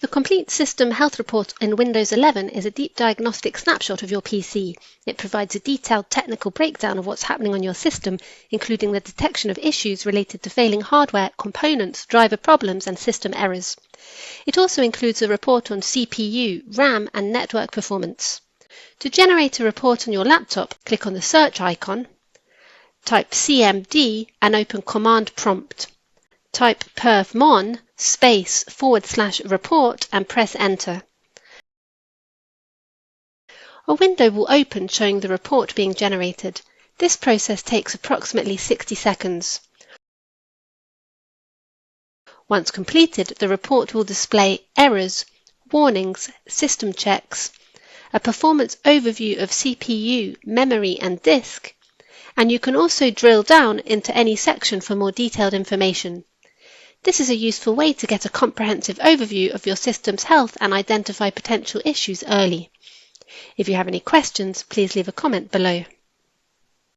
The Complete System Health Report in Windows 11 is a deep diagnostic snapshot of your PC. It provides a detailed technical breakdown of what's happening on your system, including the detection of issues related to failing hardware, components, driver problems, and system errors. It also includes a report on CPU, RAM, and network performance. To generate a report on your laptop, click on the search icon, type CMD, and open Command Prompt. Type perfmon /report and press Enter. A window will open showing the report being generated. This process takes approximately 60 seconds. Once completed, the report will display errors, warnings, system checks, a performance overview of CPU, memory, and disk, and you can also drill down into any section for more detailed information. This is a useful way to get a comprehensive overview of your system's health and identify potential issues early. If you have any questions, please leave a comment below.